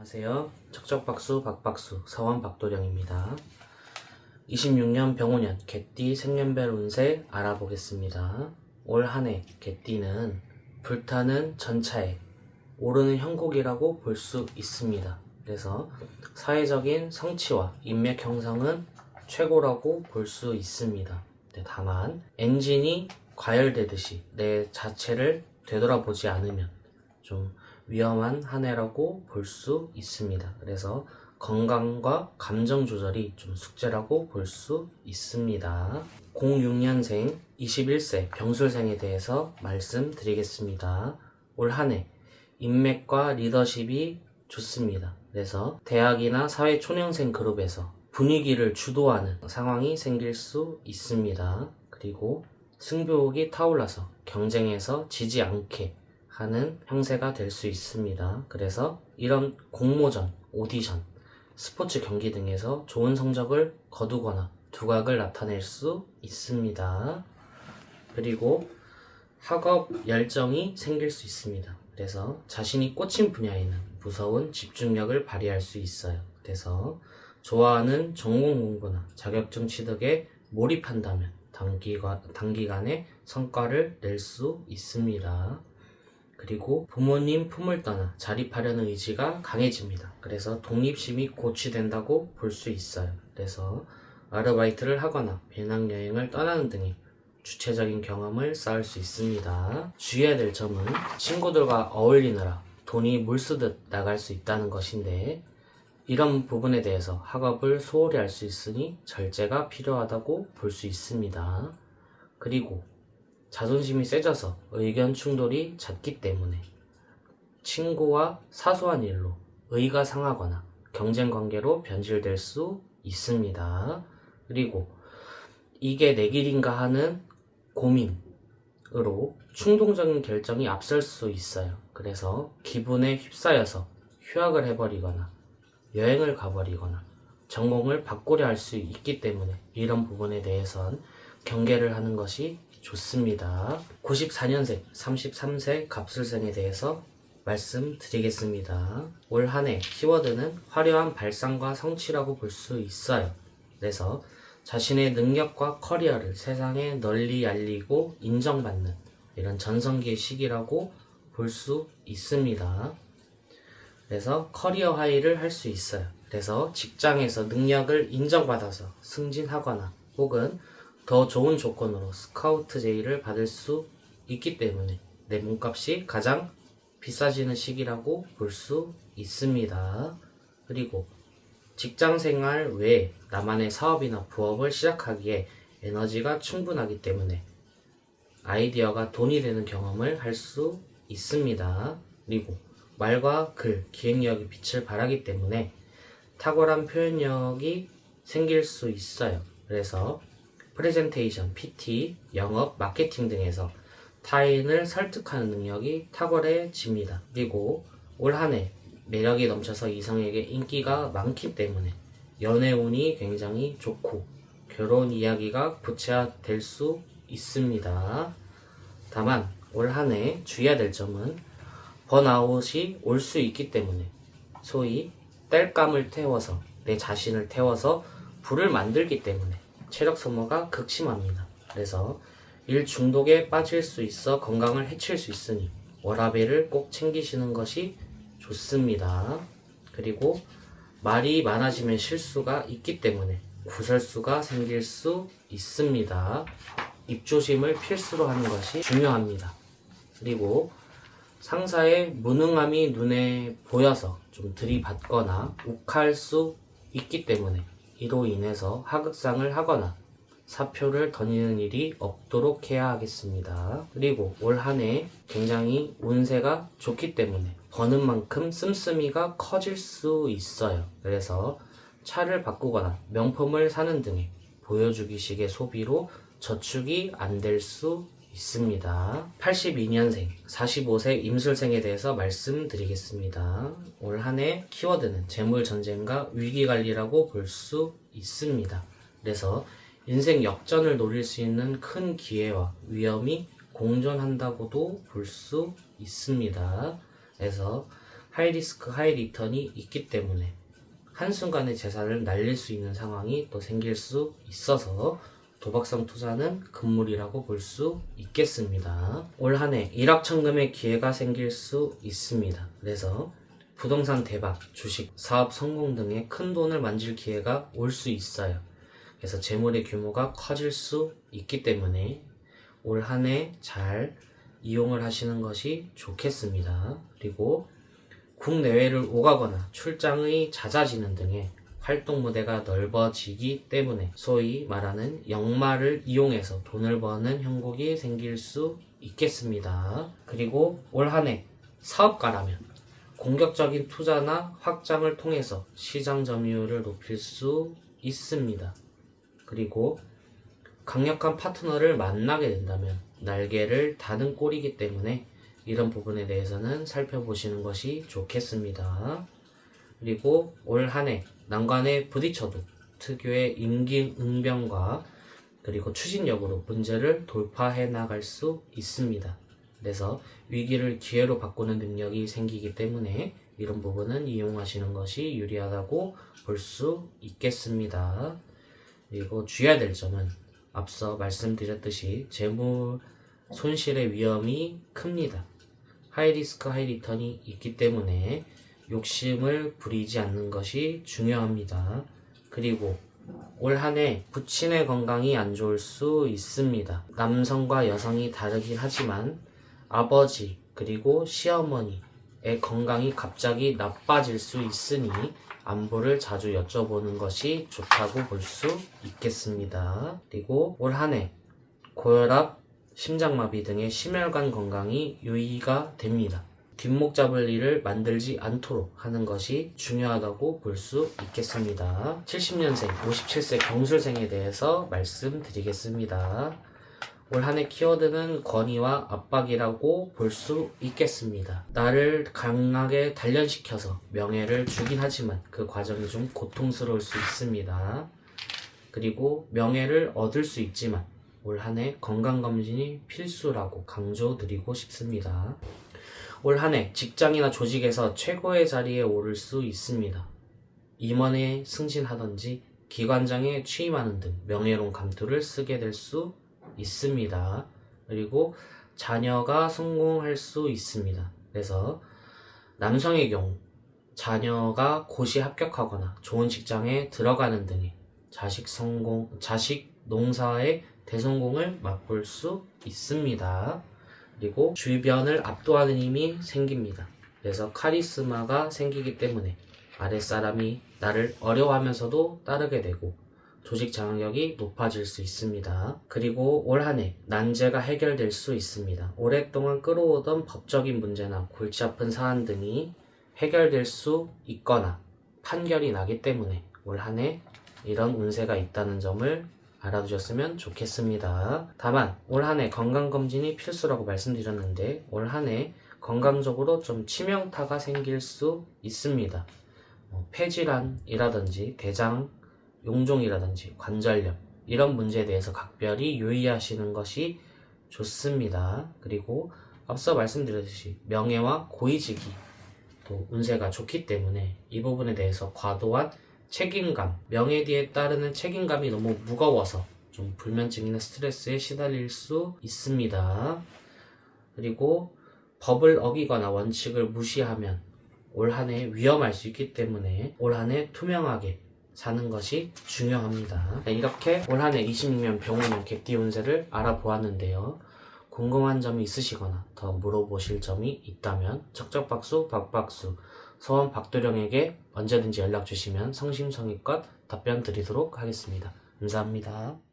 안녕하세요. 척척박수 박박수 서원 박도령입니다. 26년 병오년 개띠 생년별 운세 알아보겠습니다. 올 한해 개띠는 불타는 전차에 오르는 형국이라고 볼 수 있습니다. 그래서 사회적인 성취와 인맥 형성은 최고라고 볼 수 있습니다. 다만 엔진이 과열되듯이 내 자체를 되돌아보지 않으면 좀 위험한 한 해라고 볼 수 있습니다. 그래서 건강과 감정 조절이 좀 숙제라고 볼 수 있습니다. 06년생 21세 병술생에 대해서 말씀드리겠습니다. 올 한 해 인맥과 리더십이 좋습니다. 그래서 대학이나 사회 초년생 그룹에서 분위기를 주도하는 상황이 생길 수 있습니다. 그리고 승부욕이 타올라서 경쟁에서 지지 않게 하는 형세가 될 수 있습니다. 그래서 이런 공모전, 오디션, 스포츠 경기 등에서 좋은 성적을 거두거나 두각을 나타낼 수 있습니다. 그리고 학업 열정이 생길 수 있습니다. 그래서 자신이 꽂힌 분야에는 무서운 집중력을 발휘할 수 있어요. 그래서 좋아하는 전공 공부나 자격증 취득에 몰입한다면 단기간에 성과를 낼 수 있습니다. 그리고 부모님 품을 떠나 자립하려는 의지가 강해집니다. 그래서 독립심이 고취된다고 볼 수 있어요. 그래서 아르바이트를 하거나 배낭여행을 떠나는 등의 주체적인 경험을 쌓을 수 있습니다. 주의해야 될 점은 친구들과 어울리느라 돈이 물쓰듯 나갈 수 있다는 것인데, 이런 부분에 대해서 학업을 소홀히 할 수 있으니 절제가 필요하다고 볼 수 있습니다. 그리고 자존심이 세져서 의견 충돌이 잦기 때문에 친구와 사소한 일로 의가 상하거나 경쟁 관계로 변질될 수 있습니다. 그리고 이게 내 길인가 하는 고민으로 충동적인 결정이 앞설 수 있어요. 그래서 기분에 휩싸여서 휴학을 해버리거나 여행을 가버리거나 전공을 바꾸려 할 수 있기 때문에 이런 부분에 대해선 경계를 하는 것이 좋습니다. 94년생 33세 갑술생에 대해서 말씀드리겠습니다. 올 한 해 키워드는 화려한 발상과 성취라고 볼 수 있어요. 그래서 자신의 능력과 커리어를 세상에 널리 알리고 인정받는 이런 전성기의 시기라고 볼 수 있습니다. 그래서 커리어 하이를 할 수 있어요. 그래서 직장에서 능력을 인정받아서 승진하거나 혹은 더 좋은 조건으로 스카우트 제의를 받을 수 있기 때문에 내 몸값이 가장 비싸지는 시기라고 볼 수 있습니다. 그리고 직장생활 외에 나만의 사업이나 부업을 시작하기에 에너지가 충분하기 때문에 아이디어가 돈이 되는 경험을 할 수 있습니다. 그리고 말과 글, 기획력이 빛을 발하기 때문에 탁월한 표현력이 생길 수 있어요. 그래서 프레젠테이션, PT, 영업, 마케팅 등에서 타인을 설득하는 능력이 탁월해집니다. 그리고 올 한 해 매력이 넘쳐서 이성에게 인기가 많기 때문에 연애운이 굉장히 좋고 결혼 이야기가 구체화될 수 있습니다. 다만 올 한 해 주의해야 될 점은 번아웃이 올 수 있기 때문에 소위 땔감을 태워서 내 자신을 태워서 불을 만들기 때문에 체력 소모가 극심합니다. 그래서 일 중독에 빠질 수 있어 건강을 해칠 수 있으니 워라밸을 꼭 챙기시는 것이 좋습니다. 그리고 말이 많아지면 실수가 있기 때문에 구설수가 생길 수 있습니다. 입조심을 필수로 하는 것이 중요합니다. 그리고 상사의 무능함이 눈에 보여서 좀 들이받거나 욱할 수 있기 때문에 이로 인해서 하극상을 하거나 사표를 던지는 일이 없도록 해야 하겠습니다. 그리고 올 한 해 굉장히 운세가 좋기 때문에 버는 만큼 씀씀이가 커질 수 있어요. 그래서 차를 바꾸거나 명품을 사는 등의 보여주기식의 소비로 저축이 안 될 수 있습니다. 82년생 45세 임술생에 대해서 말씀드리겠습니다. 올 한 해 키워드는 재물전쟁과 위기관리라고 볼 수 있습니다. 그래서 인생 역전을 노릴 수 있는 큰 기회와 위험이 공존한다고도 볼 수 있습니다. 그래서 하이 리스크 하이 리턴이 있기 때문에 한순간에 재산을 날릴 수 있는 상황이 또 생길 수 있어서 도박성 투자는 금물이라고 볼 수 있겠습니다. 올 한 해 일확천금의 기회가 생길 수 있습니다. 그래서 부동산 대박, 주식, 사업 성공 등의 큰 돈을 만질 기회가 올 수 있어요. 그래서 재물의 규모가 커질 수 있기 때문에 올 한 해 잘 이용을 하시는 것이 좋겠습니다. 그리고 국내외를 오가거나 출장이 잦아지는 등의 활동 무대가 넓어지기 때문에 소위 말하는 역마를 이용해서 돈을 버는 형국이 생길 수 있겠습니다. 그리고 올 한 해 사업가라면 공격적인 투자나 확장을 통해서 시장 점유율을 높일 수 있습니다. 그리고 강력한 파트너를 만나게 된다면 날개를 다는 꼴이기 때문에 이런 부분에 대해서는 살펴보시는 것이 좋겠습니다. 그리고 올 한 해 난관에 부딪혀도 특유의 임기응변과 그리고 추진력으로 문제를 돌파해 나갈 수 있습니다. 그래서 위기를 기회로 바꾸는 능력이 생기기 때문에 이런 부분은 이용하시는 것이 유리하다고 볼 수 있겠습니다. 그리고 주의해야 될 점은 앞서 말씀드렸듯이 재물 손실의 위험이 큽니다. 하이 리스크 하이 리턴이 있기 때문에 욕심을 부리지 않는 것이 중요합니다. 그리고 올 한 해 부친의 건강이 안 좋을 수 있습니다. 남성과 여성이 다르긴 하지만 아버지 그리고 시어머니의 건강이 갑자기 나빠질 수 있으니 안부를 자주 여쭤보는 것이 좋다고 볼 수 있겠습니다. 그리고 올 한 해 고혈압, 심장마비 등의 심혈관 건강이 유의가 됩니다. 뒷목 잡을 일을 만들지 않도록 하는 것이 중요하다고 볼 수 있겠습니다. 70년생, 57세 경술생에 대해서 말씀드리겠습니다. 올 한 해 키워드는 권위와 압박이라고 볼 수 있겠습니다. 나를 강하게 단련시켜서 명예를 주긴 하지만 그 과정이 좀 고통스러울 수 있습니다. 그리고 명예를 얻을 수 있지만 올 한 해 건강검진이 필수라고 강조드리고 싶습니다. 올 한 해 직장이나 조직에서 최고의 자리에 오를 수 있습니다. 임원에 승진하든지 기관장에 취임하는 등 명예로운 감투를 쓰게 될 수 있습니다. 그리고 자녀가 성공할 수 있습니다. 그래서 남성의 경우 자녀가 고시 합격하거나 좋은 직장에 들어가는 등의 자식 농사의 대성공을 맛볼 수 있습니다. 그리고 주변을 압도하는 힘이 생깁니다. 그래서 카리스마가 생기기 때문에 아랫사람이 나를 어려워하면서도 따르게 되고 조직 장악력이 높아질 수 있습니다. 그리고 올 한 해 난제가 해결될 수 있습니다. 오랫동안 끌어오던 법적인 문제나 골치 아픈 사안 등이 해결될 수 있거나 판결이 나기 때문에 올 한 해 이런 운세가 있다는 점을 알아두셨으면 좋겠습니다. 다만 올 한 해 건강검진이 필수라고 말씀드렸는데 올 한 해 건강적으로 좀 치명타가 생길 수 있습니다. 폐질환이라든지 대장 용종이라든지 관절염 이런 문제에 대해서 각별히 유의하시는 것이 좋습니다. 그리고 앞서 말씀드렸듯이 명예와 고위직이 또 운세가 좋기 때문에 이 부분에 대해서 과도한 책임감, 명예 뒤에 따르는 책임감이 너무 무거워서 좀 불면증이나 스트레스에 시달릴 수 있습니다. 그리고 법을 어기거나 원칙을 무시하면 올 한 해 위험할 수 있기 때문에 올 한 해 투명하게 사는 것이 중요합니다. 이렇게 올 한 해 26년 병원년 개띠 운세를 알아보았는데요. 궁금한 점이 있으시거나 더 물어보실 점이 있다면 척척박수 박박수 서원 박도령에게 언제든지 연락 주시면 성심성의껏 답변 드리도록 하겠습니다. 감사합니다.